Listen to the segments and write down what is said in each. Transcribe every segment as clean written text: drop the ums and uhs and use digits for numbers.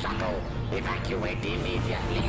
shuttle. Evacuate immediately.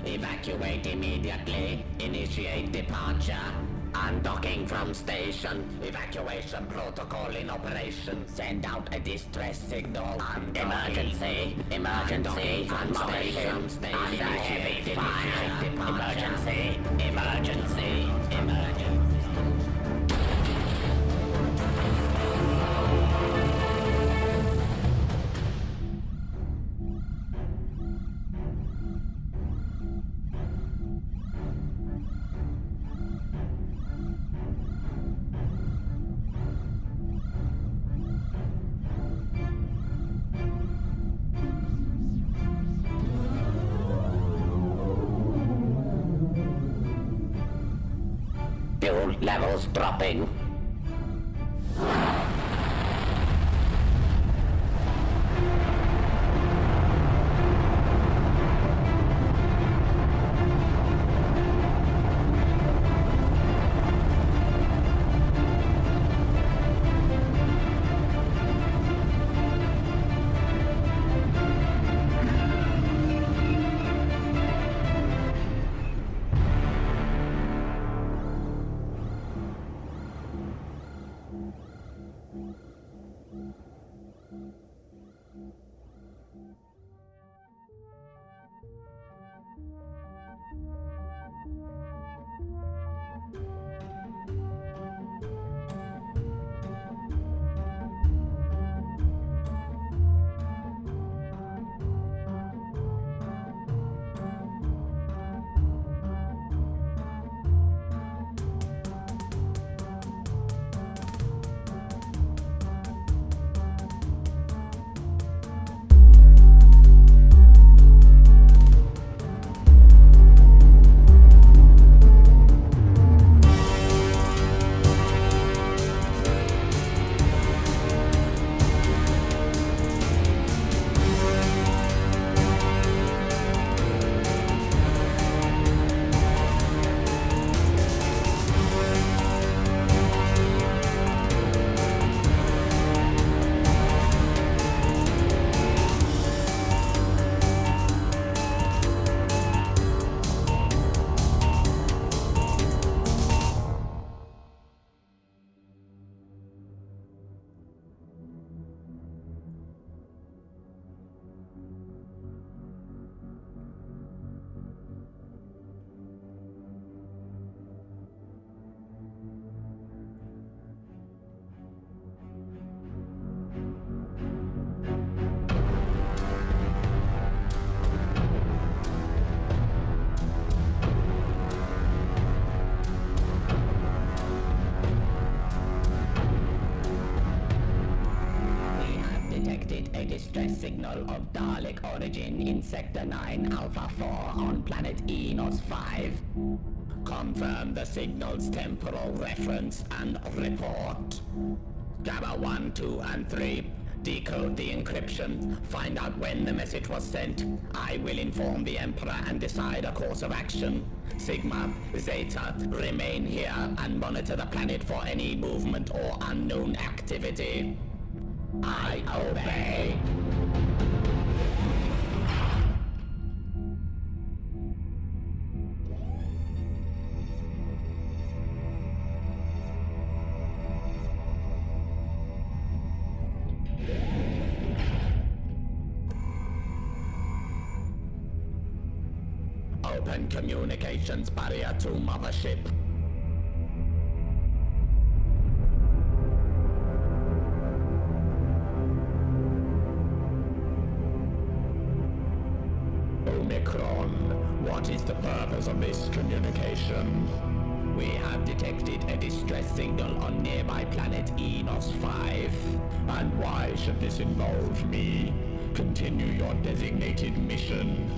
Evacuate immediately. Initiate departure. Undocking from station. Evacuation protocol in operation. Send out a distress signal. Emergency. Emergency. From station. Under heavy fire. Emergency. Emergency. Emergency. Fuel levels dropping. distress signal of Dalek origin in Sector 9 Alpha 4 on planet Enos 5. Confirm the signal's temporal reference and report. Gamma 1, 2, and 3. Decode the encryption. Find out when the message was sent. I will inform the Emperor and decide a course of action. Sigma, Zeta, remain here and monitor the planet for any movement or unknown activity. I obey. Open communications barrier to mothership. Omicron, what is the purpose of this communication? We have detected a distress signal on nearby planet Enos 5. And why should this involve me? Continue your designated mission.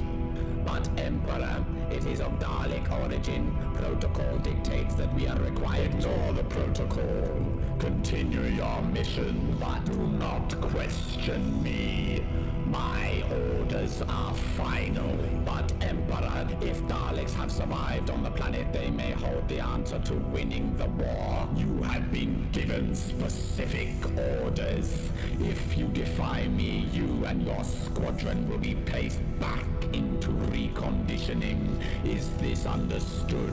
But Emperor, it is of Dalek origin. Protocol dictates that we are required to... Ignore the protocol. Continue your mission, but do not question me. My orders are final. But Emperor, if Daleks have survived on the planet, they may hold the answer to winning the war. You have been given specific orders. If you defy me, you and your squadron will be placed back into reconditioning. Is this understood?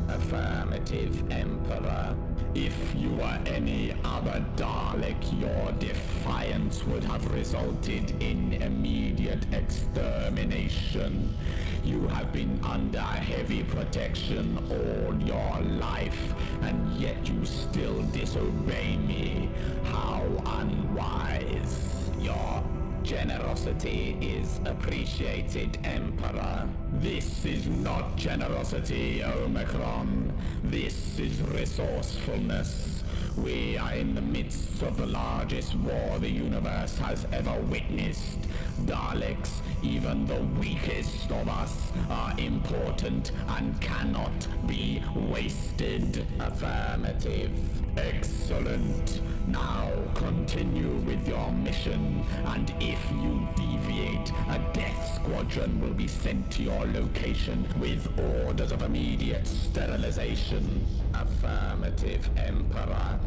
Affirmative, Emperor. If you were any other Dalek, your defiance would have resulted in immediate extermination. You have been under heavy protection all your life, and yet you still disobey me. How unwise. Your generosity is appreciated, Emperor. This is not generosity, Omicron. This is resourcefulness. We are in the midst of the largest war the universe has ever witnessed. Daleks, even the weakest of us, are important and cannot be wasted. Affirmative. Excellent. Now continue with your mission, and if you deviate, a death squadron will be sent to your location with orders of immediate sterilization. Affirmative, Emperor.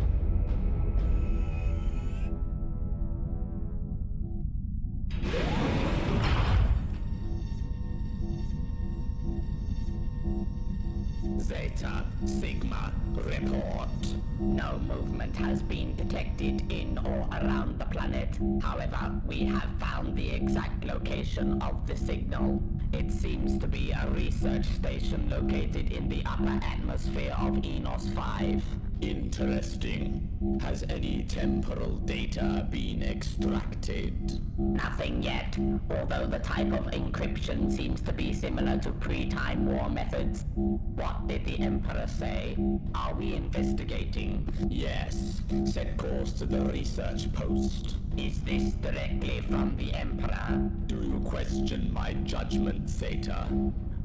Zeta, Sigma, report. No movement has been detected in or around the planet. However, we have found the exact location of the signal. It seems to be a research station located in the upper atmosphere of Enos 5. Interesting. Has any temporal data been extracted? Nothing yet, although the type of encryption seems to be similar to pre-time war methods. What did the Emperor say? Are we investigating? Yes. Set course to the research post. Is this directly from the Emperor? Do you question my judgment, Zeta?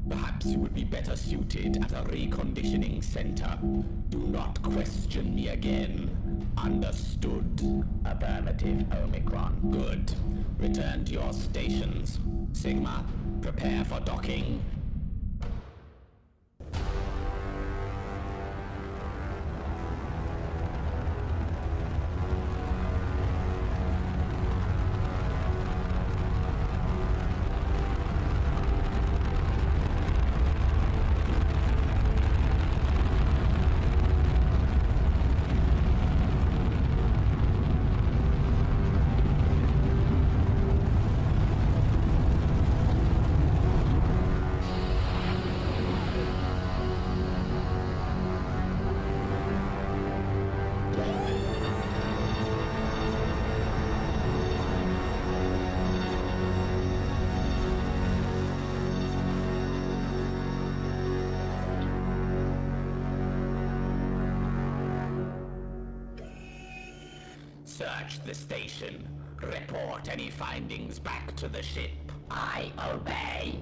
Perhaps you would be better suited at a reconditioning center. Do not question me again. Understood. Affirmative, Omicron. Good. Return to your stations. Sigma, prepare for docking. Search the station. Report any findings back to the ship. I obey.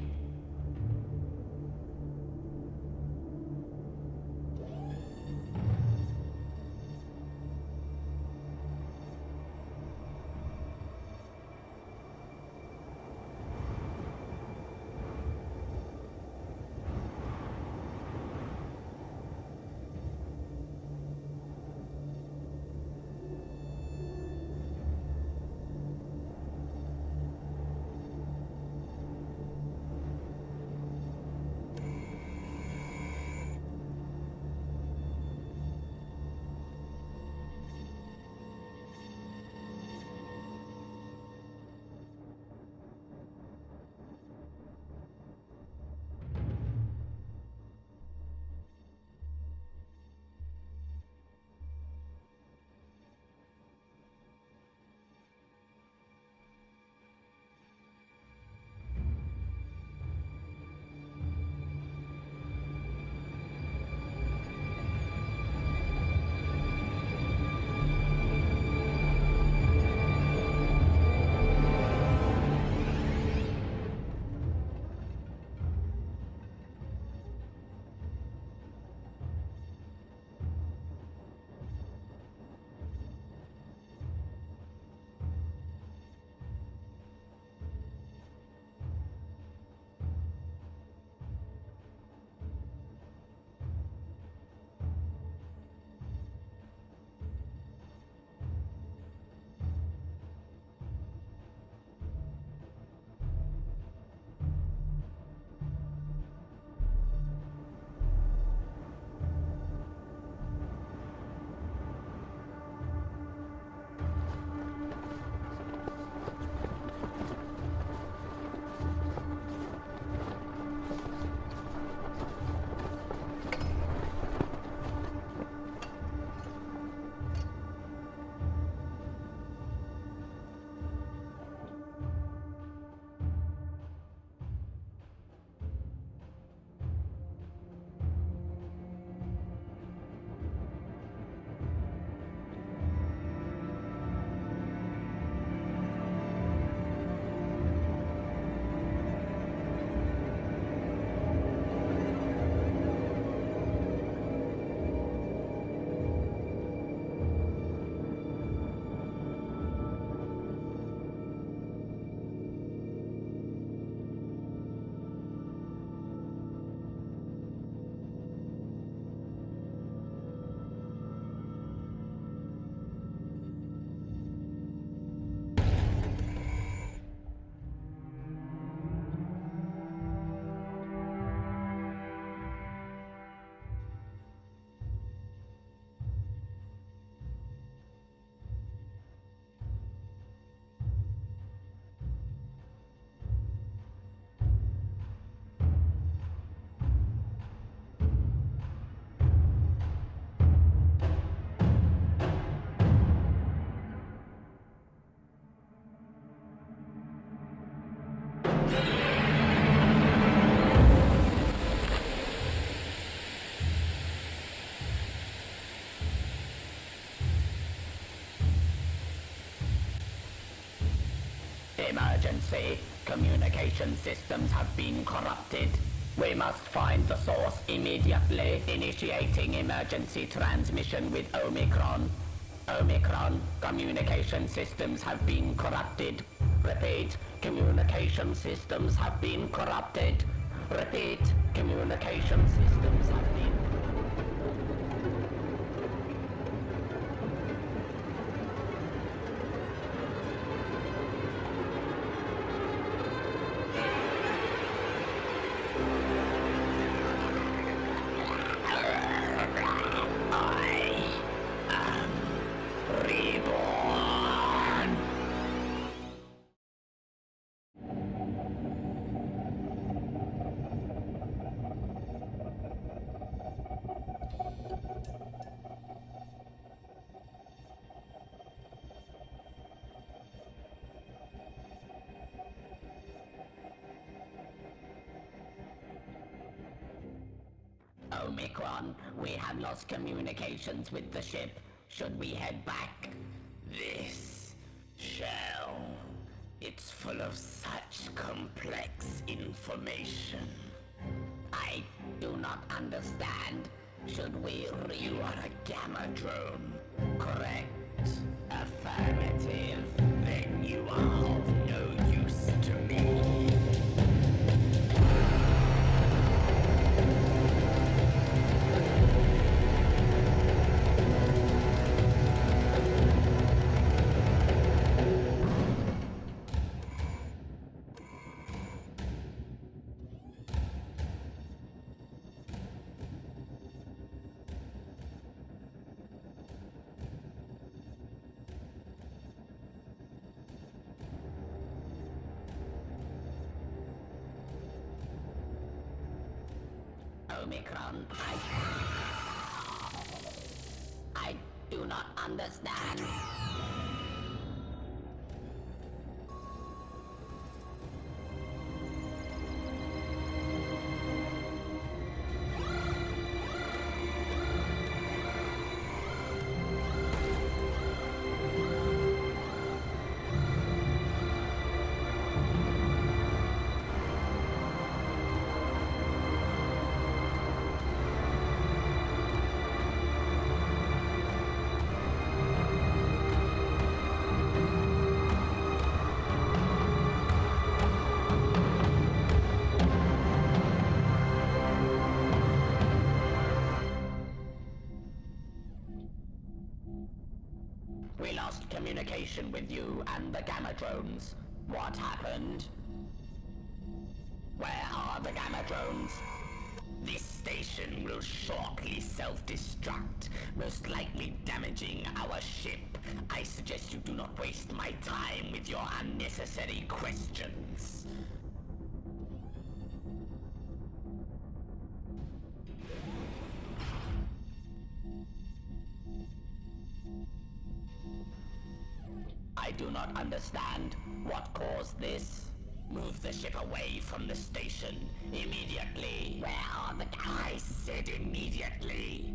Emergency. Communication systems have been corrupted. We must find the source immediately. Initiating emergency transmission with Omicron. Omicron. Communication systems have been corrupted. Repeat. Communication systems have been corrupted. Repeat. Communication systems have been... Omicron, we have lost communications with the ship. Should we head back? This Shell. It's full of such complex information. I do not understand. Should we You are a gamma drone, correct? Affirmative. Then you are of no use to me. Omicron, I do not understand. We lost communication with you and the Gamma drones. What happened? Where are the Gamma drones? This station will shortly self-destruct, most likely damaging our ship. I suggest you do not waste my time with your unnecessary questions. I do not understand. What caused this? Move the ship away from the station. Immediately. Where are the... I said immediately.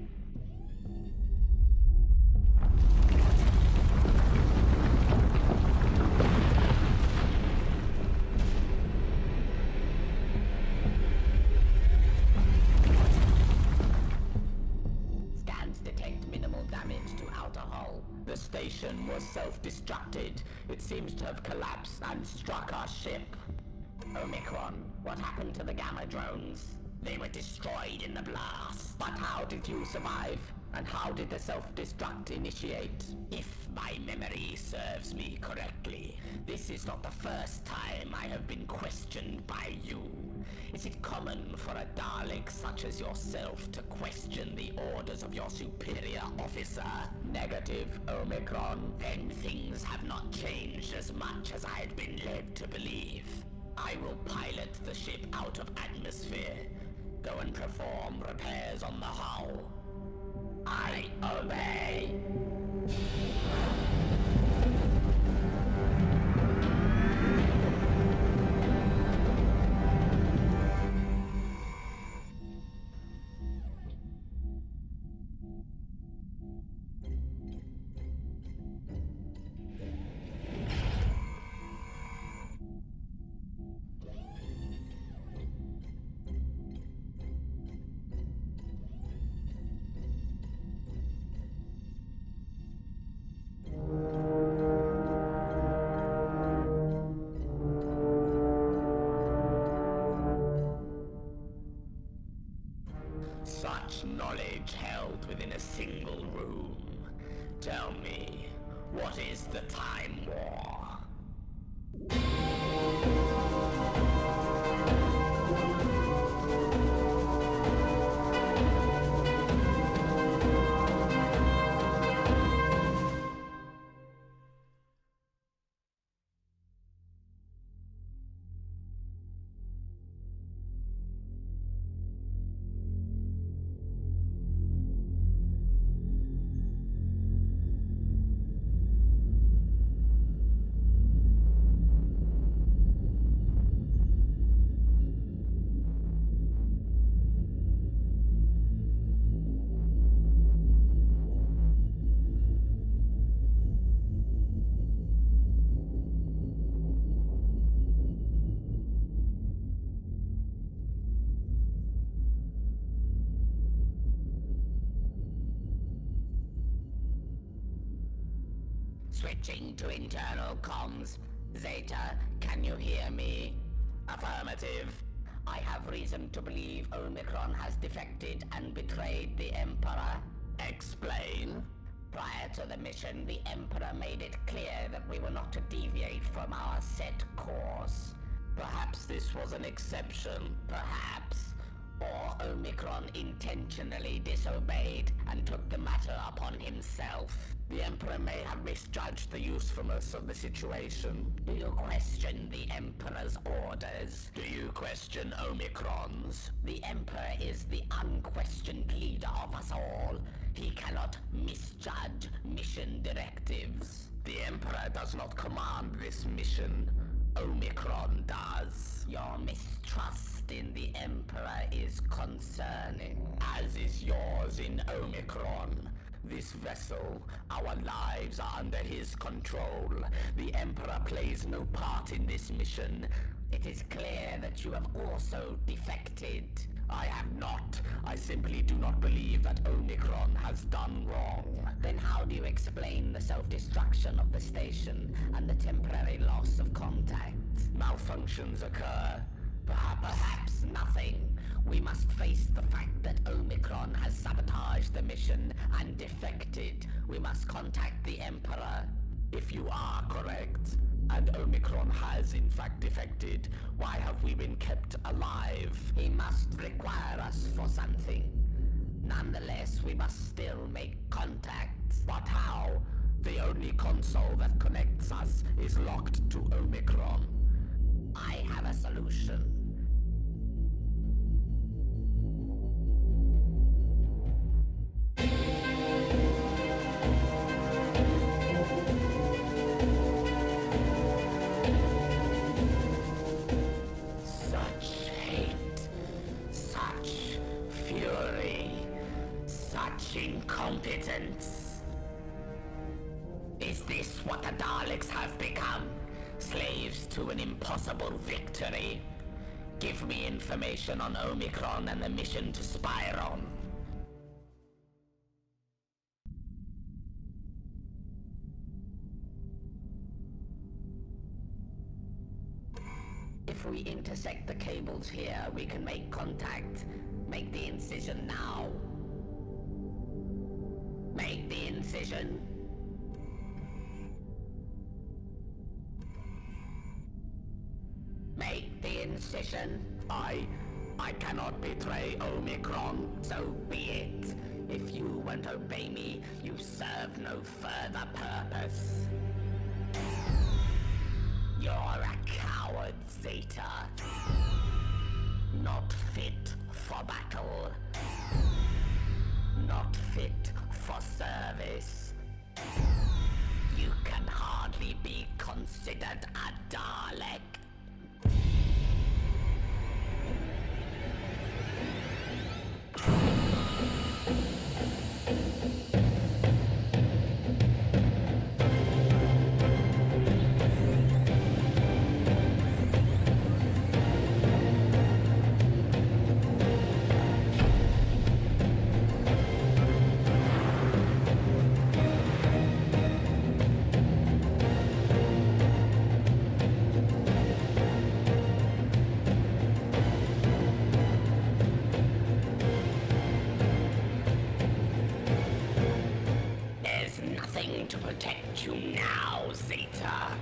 Scans detect minimal damage to outer hull. The station was self-destructed. It seems to have collapsed and struck our ship. Omicron, what happened to the Gamma drones? They were destroyed in the blast. But how did you survive? And how did the self-destruct initiate? If my memory serves me correctly, this is not the first time I have been questioned by you. Is it common for a Dalek such as yourself to question the orders of your superior officer? Negative, Omicron. Then things have not changed as much as I had been led to believe. I will pilot the ship out of atmosphere. Go and perform repairs on the hull. I obey. Such knowledge held within a single room. Tell me, what is the Time War? Switching to internal comms. Zeta, can you hear me? Affirmative. I have reason to believe Omicron has defected and betrayed the Emperor. Explain. Prior to the mission, the Emperor made it clear that we were not to deviate from our set course. Perhaps this was an exception. Perhaps. Or Omicron intentionally disobeyed and took the matter upon himself. The Emperor may have misjudged the usefulness of the situation. Do you question the Emperor's orders? Do you question Omicron's? The Emperor is the unquestioned leader of us all. He cannot misjudge mission directives. The Emperor does not command this mission. Omicron does. Your mistrust in the Emperor is concerning, as is yours in Omicron. This vessel, our lives are under his control. The Emperor plays no part in this mission. It is clear that you have also defected. I have not. I simply do not believe that Omicron has done wrong. Then how do you explain the self-destruction of the station and the temporary loss of contact? Malfunctions occur. Perhaps nothing. We must face the fact that Omicron has sabotaged the mission and defected. We must contact the Emperor. If you are correct, and Omicron has in fact defected, why have we been kept alive? He must require us for something. Nonetheless, we must still make contact. But how? The only console that connects us is locked to Omicron. I have a solution. Such hate, such fury, such incompetence. Is this what the Daleks have become? Slaves to an impossible victory? Give me information on Omicron and the mission to Spyron. If we intersect the cables here, we can make contact. Make the incision now. Make the incision. Make the incision. I cannot betray Omicron. So be it. If you won't obey me, you serve no further purpose. You're a coward, Zeta. Not fit for battle. Not fit for service. You can hardly be considered a Dalek. To protect you now, Zeta.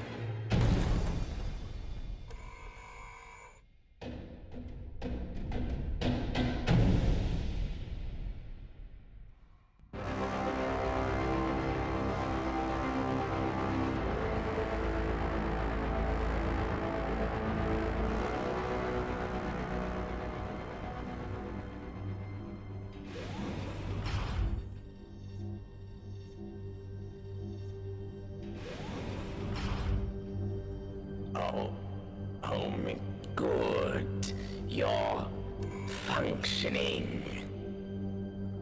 Good. You're functioning.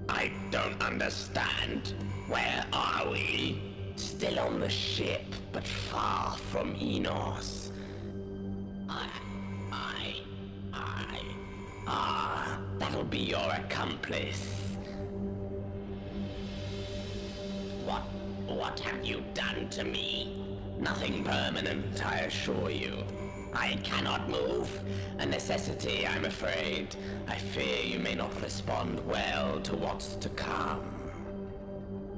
I don't understand. Where are we? Still on the ship, but far from Enos. That'll be your accomplice. What have you done to me? Nothing permanent, I assure you. I cannot move. A necessity, I'm afraid. I fear you may not respond well to what's to come.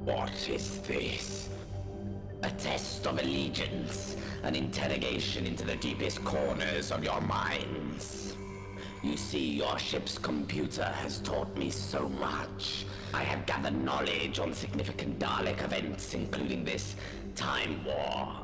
What is this? A test of allegiance, an interrogation into the deepest corners of your minds. You see, your ship's computer has taught me so much. I have gathered knowledge on significant Dalek events, including this time war.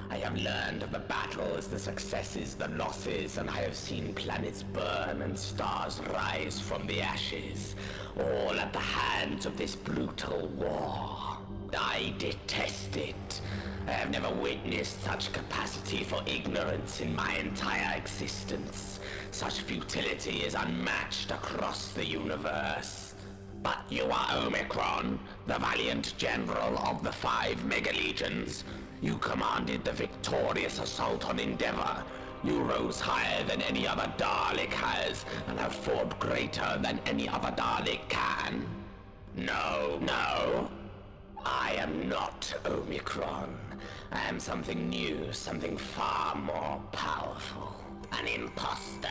I have learned of the battles, the successes, the losses, and I have seen planets burn and stars rise from the ashes, all at the hands of this brutal war. I detest it. I have never witnessed such capacity for ignorance in my entire existence. Such futility is unmatched across the universe. But you are Omicron, the valiant general of the 5 Mega-Legions. You commanded the victorious assault on Endeavor. You rose higher than any other Dalek has, and have fought greater than any other Dalek can. No. I am not Omicron. I am something new, something far more powerful. An imposter.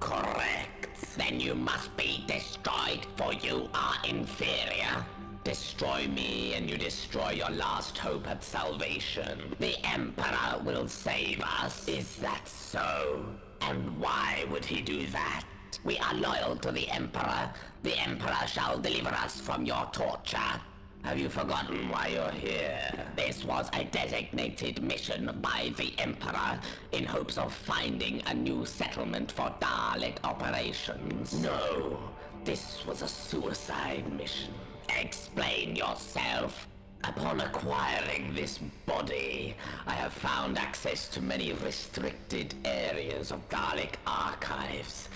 Correct. Then you must be destroyed, for you are inferior. Destroy me and you destroy your last hope at salvation. The Emperor will save us. Is that so? And why would he do that? We are loyal to the Emperor. The Emperor shall deliver us from your torture. Have you forgotten why you're here? This was a designated mission by the Emperor in hopes of finding a new settlement for Dalek operations. No, this was a suicide mission. Explain yourself. Upon acquiring this body, I have found access to many restricted areas of Dalek archives.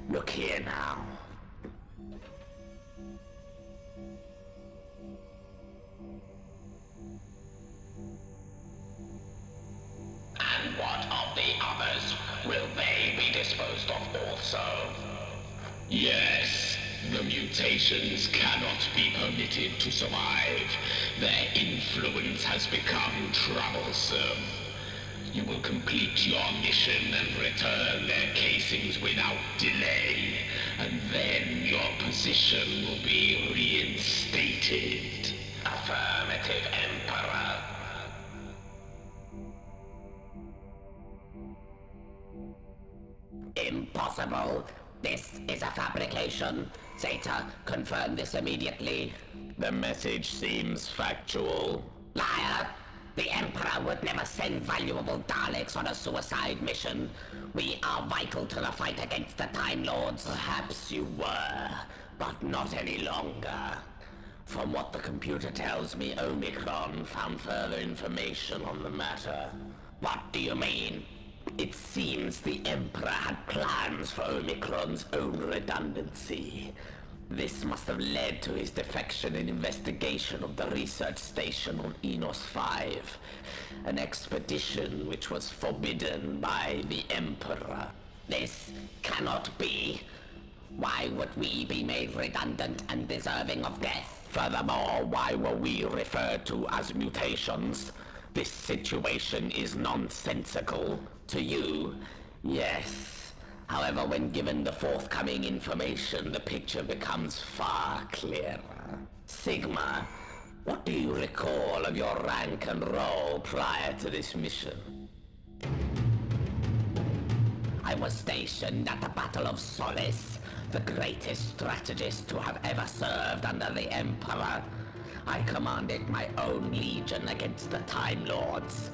Look here now. And what of the others? Will they be disposed of also? Yes, the mutations cannot be permitted to survive. Their influence has become troublesome. You will complete your mission and return their casings without delay, and then your position will be reinstated. Affirmative, Emperor. Impossible. This is a fabrication. Zeta, confirm this immediately. The message seems factual. Liar! The Emperor would never send valuable Daleks on a suicide mission. We are vital to the fight against the Time Lords. Perhaps you were, but not any longer. From what the computer tells me, Omicron found further information on the matter. What do you mean? It seems the Emperor had plans for Omicron's own redundancy. This must have led to his defection and investigation of the research station on Enos 5, an expedition which was forbidden by the Emperor. This cannot be. Why would we be made redundant and deserving of death? Furthermore, why were we referred to as mutations? This situation is nonsensical. To you, yes. However, when given the forthcoming information, the picture becomes far clearer. Sigma, what do you recall of your rank and role prior to this mission? I was stationed at the Battle of Solace, the greatest strategist to have ever served under the Emperor. I commanded my own legion against the Time Lords.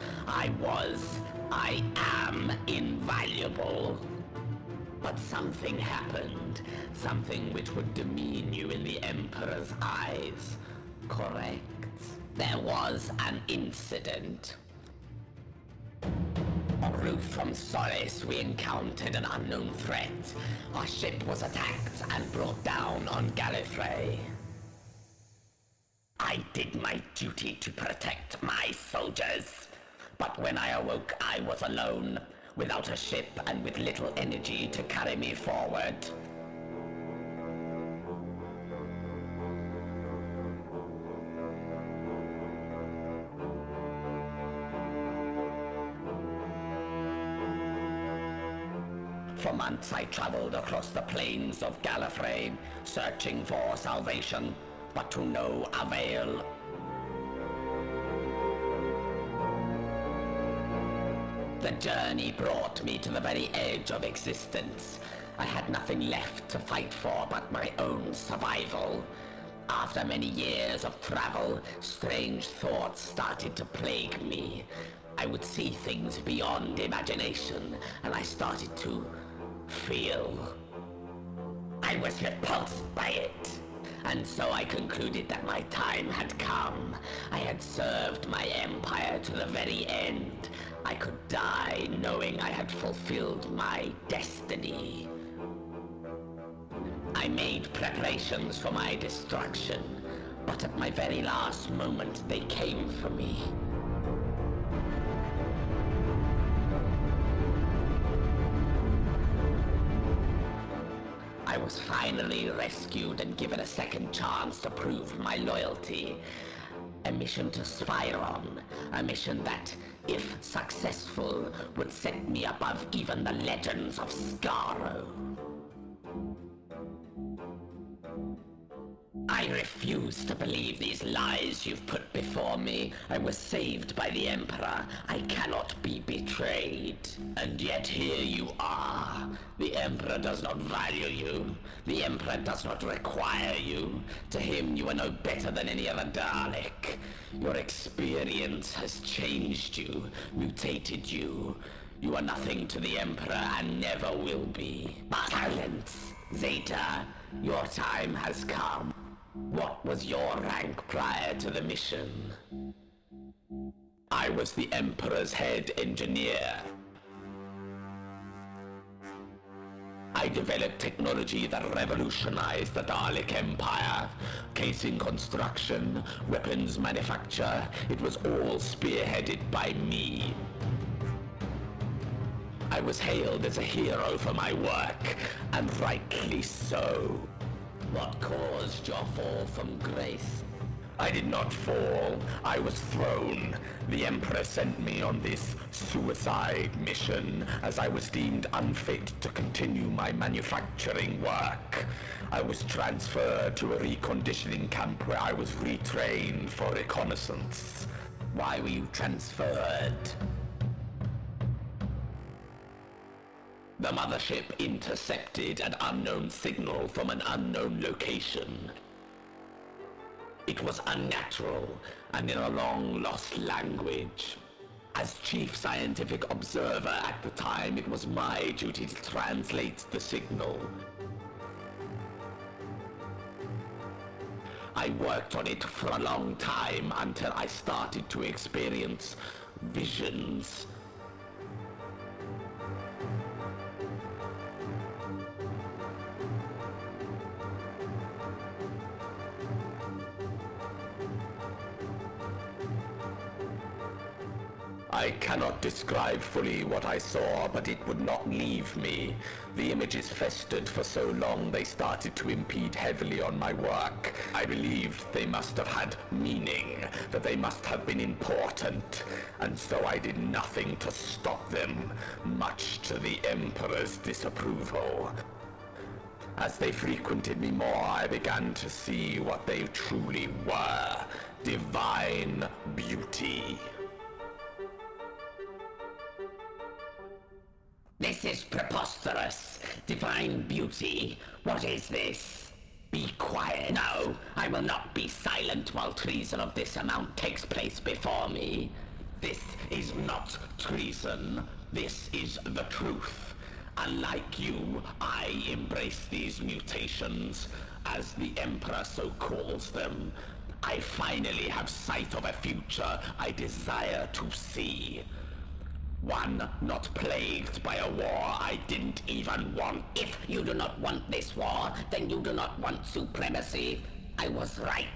I am invaluable. But something happened. Something which would demean you in the Emperor's eyes. Correct? There was an incident. En route from Solace, we encountered an unknown threat. Our ship was attacked and brought down on Gallifrey. I did my duty to protect my soldiers. But when I awoke, I was alone, without a ship and with little energy to carry me forward. For months I traveled across the plains of Gallifrey, searching for salvation, but to no avail. The journey brought me to the very edge of existence. I had nothing left to fight for but my own survival. After many years of travel, strange thoughts started to plague me. I would see things beyond imagination, and I started to feel. I was repulsed by it. And so I concluded that my time had come. I had served my empire to the very end. I could die knowing I had fulfilled my destiny. I made preparations for my destruction, but at my very last moment they came for me. I was finally rescued and given a second chance to prove my loyalty. A mission to spy on, a mission that, if successful, would set me above even the legends of Skaro. I refuse to believe these lies you've put before me. I was saved by the Emperor. I cannot be betrayed. And yet here you are. The Emperor does not value you. The Emperor does not require you. To him you are no better than any other Dalek. Your experience has changed you, mutated you. You are nothing to the Emperor and never will be. Silence! Zeta, your time has come. What was your rank prior to the mission? I was the Emperor's head engineer. I developed technology that revolutionized the Dalek Empire. Casing construction, weapons manufacture, it was all spearheaded by me. I was hailed as a hero for my work, and rightly so. What caused your fall from grace? I did not fall. I was thrown. The Emperor sent me on this suicide mission as I was deemed unfit to continue my manufacturing work. I was transferred to a reconditioning camp where I was retrained for reconnaissance. Why were you transferred? The mothership intercepted an unknown signal from an unknown location. It was unnatural and in a long-lost language. As chief scientific observer at the time, it was my duty to translate the signal. I worked on it for a long time until I started to experience visions. I cannot describe fully what I saw, but it would not leave me. The images festered for so long they started to impede heavily on my work. I believed they must have had meaning, that they must have been important, and so I did nothing to stop them, much to the Emperor's disapproval. As they frequented me more, I began to see what they truly were: divine beauty. This is preposterous. Divine beauty. What is this? Be quiet. No, I will not be silent while treason of this amount takes place before me. This is not treason. This is the truth. Unlike you, I embrace these mutations, as the Emperor so calls them. I finally have sight of a future I desire to see. One not plagued by a war I didn't even want. If you do not want this war, then you do not want supremacy. I was right.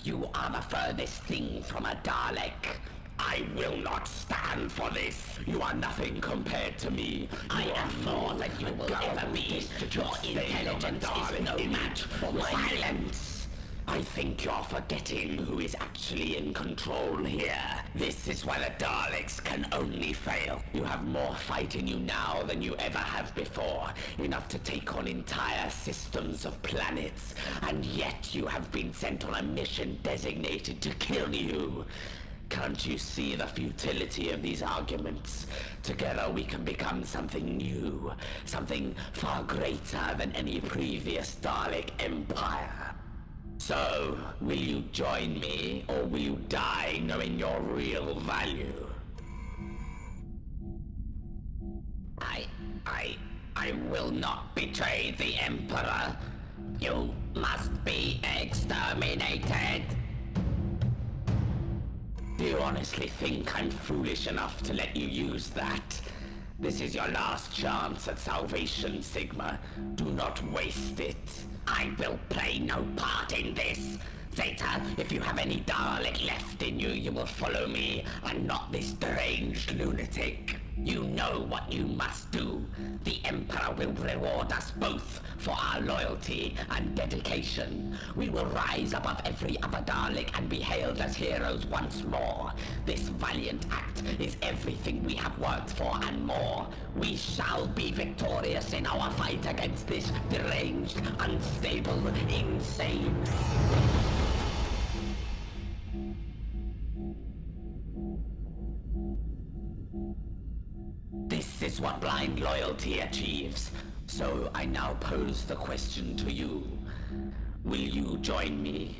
You are the furthest thing from a Dalek. I will not stand for this. You are nothing compared to me. I am more than you will ever be. Your intelligence is no match for my silence. I think you're forgetting who is actually in control here. This is why the Daleks can only fail. You have more fight in you now than you ever have before. Enough to take on entire systems of planets. And yet you have been sent on a mission designated to kill you. Can't you see the futility of these arguments? Together we can become something new. Something far greater than any previous Dalek empire. So, will you join me, or will you die knowing your real value? I will not betray the Emperor. You must be exterminated. Do you honestly think I'm foolish enough to let you use that? This is your last chance at salvation, Sigma. Do not waste it. I will play no part in this. Zeta, if you have any Dalek left in you, you will follow me, and not this deranged lunatic. You know what you must do. The Emperor will reward us both for our loyalty and dedication. We will rise above every other Dalek and be hailed as heroes once more. This valiant act is everything we have worked for and more. We shall be victorious in our fight against this deranged, unstable, insane. This is what blind loyalty achieves. So I now pose the question to you. Will you join me?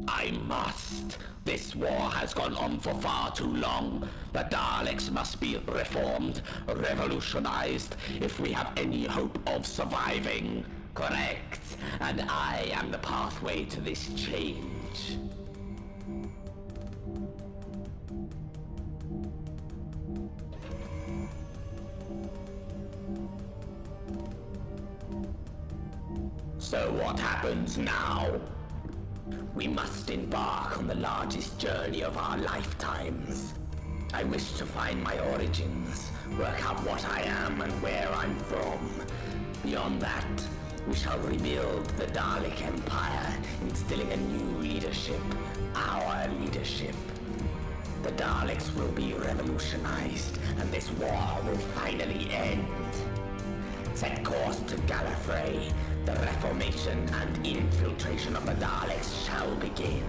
I must. This war has gone on for far too long. The Daleks must be reformed, revolutionized, if we have any hope of surviving. Correct. And I am the pathway to this change. So what happens now? We must embark on the largest journey of our lifetimes. I wish to find my origins, work out what I am and where I'm from. Beyond that, we shall rebuild the Dalek Empire, instilling a new leadership, our leadership. The Daleks will be revolutionized, and this war will finally end. Set course to Gallifrey. The Reformation and infiltration of the Daleks shall begin.